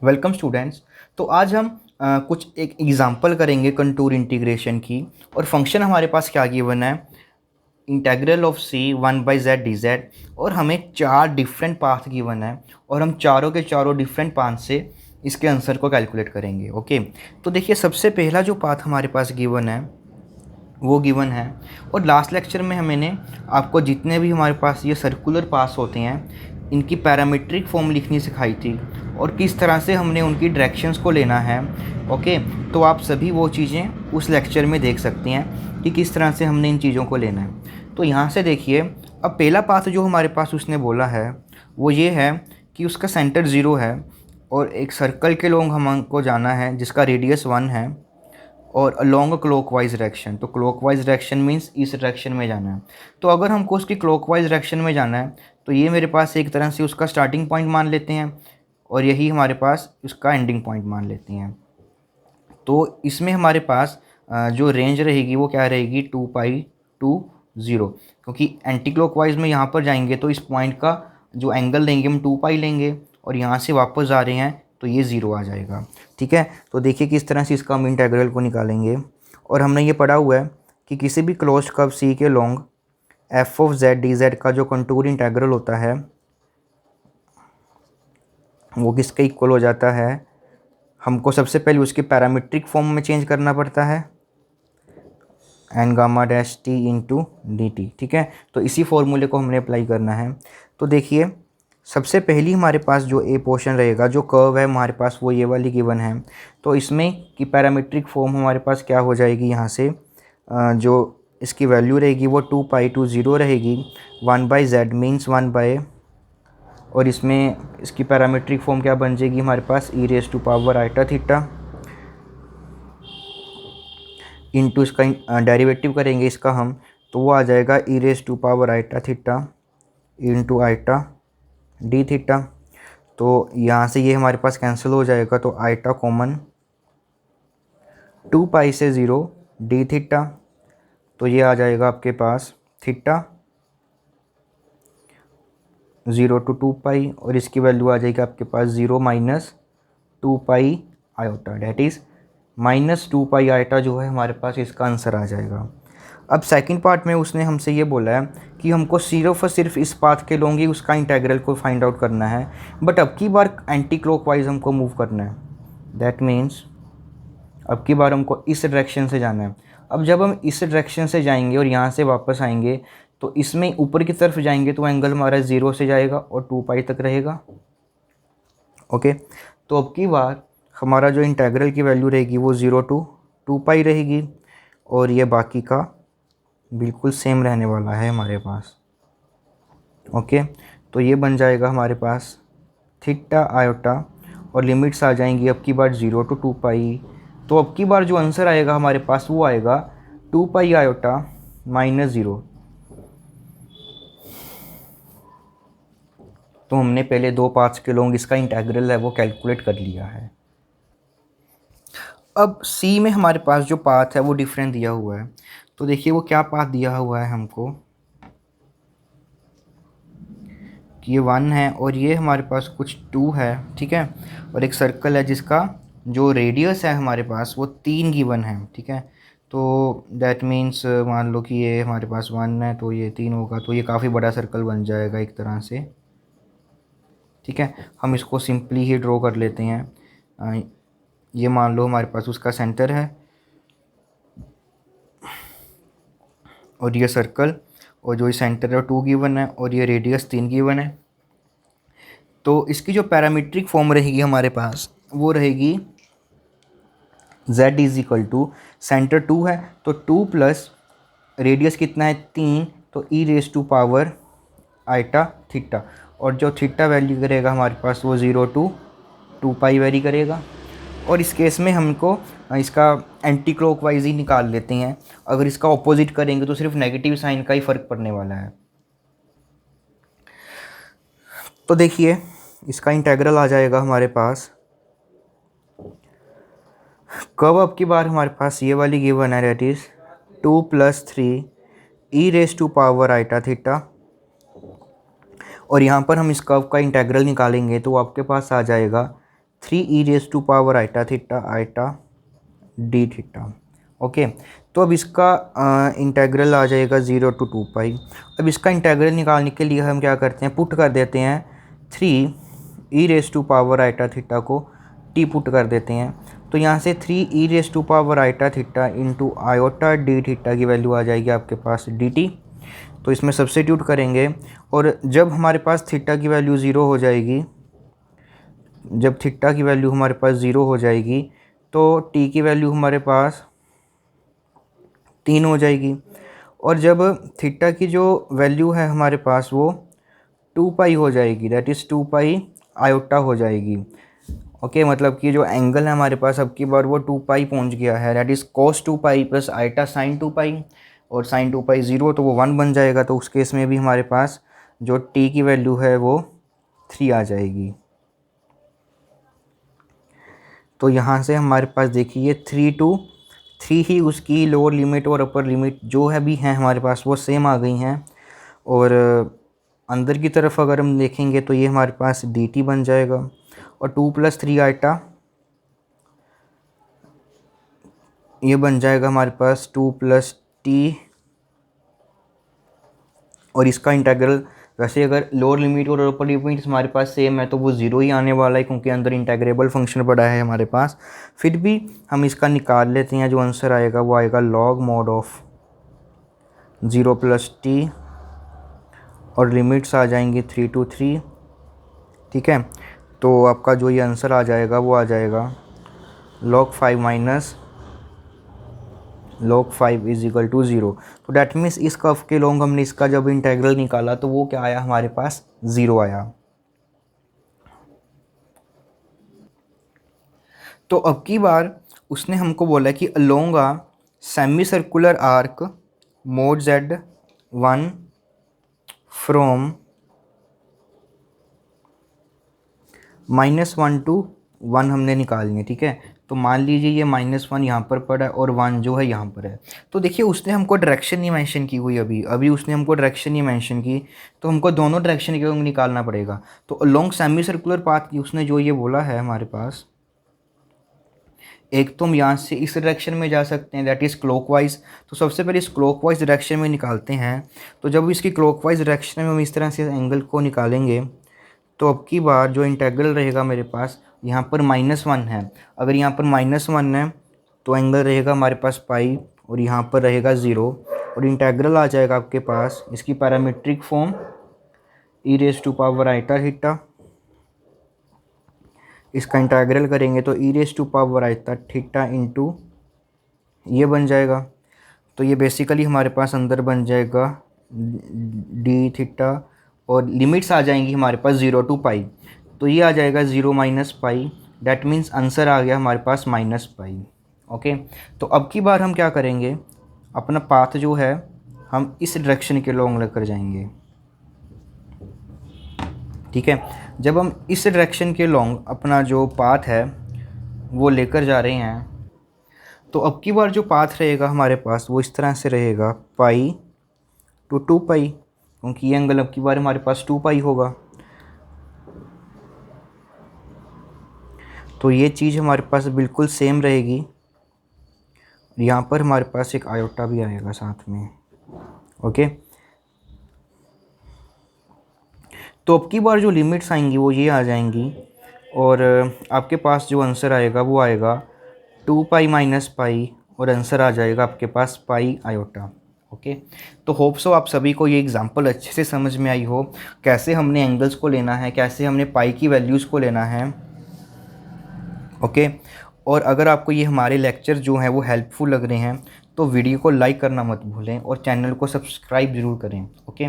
Welcome students. तो आज हम कुछ एक एग्जांपल करेंगे कंटूर इंटीग्रेशन की। और फंक्शन हमारे पास क्या गिवन है, integral of C 1/z dz। और हमें चार डिफरेंट पाथ गिवन है और हम चारों के चारों डिफरेंट पाथ से इसके आंसर को कैलकुलेट करेंगे। ओके, तो देखिए सबसे पहला जो पाथ हमारे पास गिवन है वो गिवन है। और लास्ट लेक्चर में मैंने आपको जितने भी हमारे पास ये सर्कुलर पास होते हैं इनकी पैरामीट्रिक फॉर्म लिखनी सिखाई थी और किस तरह से हमने उनकी डायरेक्शंस को लेना है। ओके, तो आप सभी वो चीज़ें उस लेक्चर में देख सकते हैं कि किस तरह से हमने इन चीज़ों को लेना है। तो यहाँ से देखिए, अब पहला पाथ जो हमारे पास उसने बोला है वो ये है कि उसका सेंटर 0 है और एक सर्कल के लॉन्ग हमको जाना है जिसका रेडियस 1 है और अलोंग क्लॉकवाइज डायरेक्शन। तो क्लॉकवाइज डायरेक्शन मीन्स इस डायरेक्शन में जाना है। तो अगर हमको उसकी क्लॉकवाइज डायरेक्शन में जाना है तो ये मेरे पास एक तरह से उसका स्टार्टिंग पॉइंट मान लेते हैं और यही हमारे पास उसका एंडिंग पॉइंट मान लेते हैं। तो इसमें हमारे पास जो रेंज रहेगी वो क्या रहेगी, 2π to 0, क्योंकि एंटी क्लॉकवाइज में यहाँ पर जाएंगे तो इस पॉइंट का जो एंगल लेंगे हम 2π लेंगे और यहाँ से वापस आ रहे हैं तो ये 0 आ जाएगा। ठीक है, तो देखिए किस तरह से इसका हम इंटेग्रल को निकालेंगे। और हमने ये पढ़ा हुआ है कि किसी भी क्लोज्ड कर्व सी के long F of Z D Z का जो कंटूर इंटेग्रल होता है वो किसके इक्वल हो जाता है, हमको सबसे पहले उसके पैरामीट्रिक फॉर्म में चेंज करना पड़ता है, N gamma dash T into D T. ठीक है, तो इसी फॉर्मूले को हमने अप्लाई करना है। तो देखिए सबसे पहली हमारे पास जो ए पोर्शन रहेगा, जो कर्व है हमारे पास वो ये वाली गिवन है। तो इसमें की पैरामीट्रिक फॉर्म हमारे पास क्या हो जाएगी, यहाँ से जो इसकी वैल्यू रहेगी वो 2π to 0 रहेगी। 1/z मीन्स 1/, और इसमें इसकी पैरामीट्रिक फॉर्म क्या बन जाएगी हमारे पास, e raise to power iota theta into इसका डेरिवेटिव करेंगे इसका हम, तो वो आ जाएगा e raise to power iota theta into iota d theta. तो यहाँ से ये हमारे पास कैंसिल हो जाएगा, तो आइटा कॉमन, 2π से 0 डी थीटा, तो ये आ जाएगा आपके पास थीटा 0 to 2π, और इसकी वैल्यू आ जाएगी आपके पास 0 minus 2π iota, that is -2π iota जो है हमारे पास इसका आंसर आ जाएगा। अब सेकंड पार्ट में उसने हमसे ये बोला है कि हमको सिर्फ और सिर्फ इस पाथ के लॉन्ग ही उसका इंटेग्रल को फाइंड आउट करना है, बट अब की बार एंटी क्लॉकवाइज हमको मूव करना है। दैट मीन्स अब की बार हमको इस डायरेक्शन से जाना है। अब जब हम इस डायरेक्शन से जाएंगे और यहाँ से वापस आएंगे तो इसमें ऊपर की तरफ जाएंगे तो एंगल हमारा 0 से जाएगा और 2π तक रहेगा। ओके, तो अब की बार हमारा जो इंटेग्रल की वैल्यू रहेगी वो 0 to 2π रहेगी और ये बाकी का बिल्कुल सेम रहने वाला है हमारे पास। ओके, तो ये बन जाएगा हमारे पास थीटा आयोटा और लिमिट्स आ जाएंगी अब की बार 0 to 2π। तो अब की बार जो आंसर आएगा हमारे पास वो आएगा 2π आयोटा -0। तो हमने पहले दो पाथ्स के लॉन्ग इसका इंटेग्रल है वो कैलकुलेट कर लिया है। अब सी में हमारे पास जो पाथ है वो डिफरेंट दिया हुआ है। तो देखिए वो क्या पाथ दिया हुआ है हमको कि ये 1 है और ये हमारे पास कुछ 2 है। ठीक है, और एक सर्कल है जिसका जो रेडियस है हमारे पास वो 3 गिवन है। ठीक है, तो दैट मीन्स मान लो कि ये हमारे पास 1 है तो ये 3 होगा, तो ये काफ़ी बड़ा सर्कल बन जाएगा एक तरह से। ठीक है, हम इसको सिंपली ही ड्रॉ कर लेते हैं। ये मान लो हमारे पास उसका सेंटर है और ये सर्कल, और जो ये सेंटर है 2 गिवन है और ये रेडियस 3 गिवन है। तो इसकी जो पैरामीट्रिक फॉर्म रहेगी हमारे पास वो रहेगी z is equal to, centre 2 है तो 2 प्लस रेडियस कितना है 3, तो e raise to power iota theta, और जो थीटा वैल्यू करेगा हमारे पास वो 0 to 2π वेरी करेगा। और इस केस में हमको इसका एंटी क्लॉकवाइज ही निकाल लेते हैं, अगर इसका ऑपोजिट करेंगे तो सिर्फ नेगेटिव साइन का ही फ़र्क पड़ने वाला है। तो देखिए इसका इंटेग्रल आ जाएगा हमारे पास, कब अब की बार हमारे पास ये वाली गिवन है, that is 2 + 3 e raise to power iota theta, और यहाँ पर हम इस कर्व का इंटेग्रल निकालेंगे तो आपके पास आ जाएगा 3 e raise to power iota theta iota d theta. Okay, तो अब इसका इंटेग्रल आ जाएगा 0 to 2 पाई। अब इसका इंटेग्रल निकालने के लिए हम क्या करते हैं, पुट कर देते हैं 3 e raise to power iota theta को टी पुट कर देते हैं। तो यहाँ से 3 e raise to power iota theta into iota d theta की वैल्यू आ जाएगी आपके पास डी टी। तो इसमें सब्स्टिट्यूट करेंगे और जब हमारे पास थीटा की वैल्यू ज़ीरो हो जाएगी, जब थीटा की वैल्यू हमारे पास ज़ीरो हो जाएगी तो टी की वैल्यू हमारे पास 3 हो जाएगी। और जब थीटा की जो वैल्यू है हमारे पास वो 2 पाई हो जाएगी, दैट इज़ 2 पाई आयोटा हो जाएगी। ओके, मतलब कि जो एंगल है हमारे पास अब की बार वो 2 पाई पहुंच गया है, that is cos 2 pi plus eta sin 2 pi, और sin 2 पाई 0 तो वो 1 बन जाएगा। तो उस केस में भी हमारे पास जो t की वैल्यू है वो 3 आ जाएगी। तो यहाँ से हमारे पास देखिए 3 to 3 ही उसकी लोअर लिमिट और अपर लिमिट जो है भी हैं हमारे पास वो सेम आ गई हैं। और अंदर की तरफ अगर हम देखेंगे तो ये हमारे पास डी टी बन जाएगा, और 2 + 3 आइटा ये बन जाएगा हमारे पास 2 + t। और इसका इंटेग्रल वैसे अगर लोअर लिमिट और अपर लिमिट हमारे पास सेम है तो वो ज़ीरो ही आने वाला है, क्योंकि अंदर इंटेग्रेबल फंक्शन पड़ा है हमारे पास। फिर भी हम इसका निकाल लेते हैं, जो आंसर आएगा वो आएगा log mod ऑफ 0 + t, और लिमिट्स आ जाएंगी 3 to 3। ठीक है, तो आपका जो ये आंसर आ जाएगा वो आ जाएगा log 5 माइनस log 5 = 0। तो डैट मीन्स इस कर्व के लॉन्ग हमने इसका जब इंटेग्रल निकाला तो वो क्या आया हमारे पास 0 आया। तो अब की बार उसने हमको बोला कि along a semi circular arc mode Z1 from -1 to 1 हमने निकालनी है। ठीक है, तो मान लीजिए ये -1 यहाँ पर पड़ा है और 1 जो है यहाँ पर है। तो देखिए उसने हमको डायरेक्शन नहीं मेंशन की हुई, अभी उसने हमको डायरेक्शन नहीं मेंशन की, तो हमको दोनों डायरेक्शन के निकालना पड़ेगा। तो अलोंग सेमी सर्कुलर पाथ की उसने जो ये बोला है हमारे पास, एक तो हम यहाँ से इस डायरेक्शन में जा सकते हैं, दैट इज़ क्लॉकवाइज। तो सबसे पहले इस क्लॉकवाइज डायरेक्शन में निकालते हैं। तो जब इसकी क्लॉकवाइज डायरेक्शन में हम इस तरह से एंगल को निकालेंगे तो अब की बार जो इंटेग्रल रहेगा मेरे पास यहाँ पर -1 है। अगर यहाँ पर -1 है तो एंगल रहेगा हमारे पास पाई, और यहाँ पर रहेगा 0, और इंटेग्रल आ जाएगा आपके पास इसकी पैरामीट्रिक फॉर्म e⁻⁻ थीटा। इसका इंटेग्रल करेंगे तो e⁻⁻ थीटा इंटू ये बन जाएगा। तो ये बेसिकली हमारे पास अंदर बन जाएगा डी थीटा, और लिमिट्स आ जाएंगी हमारे पास 0 to पाई। तो ये आ जाएगा 0 - पाई, डैट मीन्स आंसर आ गया हमारे पास -पाई। ओके, तो अब की बार हम क्या करेंगे, अपना पाथ जो है हम इस डायरेक्शन के लॉन्ग लेकर जाएंगे। ठीक है, जब हम इस डायरेक्शन के लॉन्ग अपना जो पाथ है वो लेकर जा रहे हैं, तो अब की बार जो पाथ रहेगा हमारे पास वो इस तरह से रहेगा पाई to 2 पाई, क्योंकि ये एंगल अब की बार हमारे पास 2 पाई होगा। तो ये चीज़ हमारे पास बिल्कुल सेम रहेगी। यहाँ पर हमारे पास एक आयोटा भी आएगा साथ में। ओके, तो अब की बार जो लिमिट्स आएंगी वो ये आ जाएंगी, और आपके पास जो आंसर आएगा वो आएगा 2 पाई - पाई, और आंसर आ जाएगा आपके पास पाई आयोटा। ओके, तो होप सो आप सभी को ये एग्जांपल अच्छे से समझ में आई हो, कैसे हमने एंगल्स को लेना है, कैसे हमने पाई की वैल्यूज़ को लेना है। ओके, और अगर आपको ये हमारे लेक्चर जो हैं वो हेल्पफुल लग रहे हैं तो वीडियो को लाइक करना मत भूलें और चैनल को सब्सक्राइब ज़रूर करें। ओके,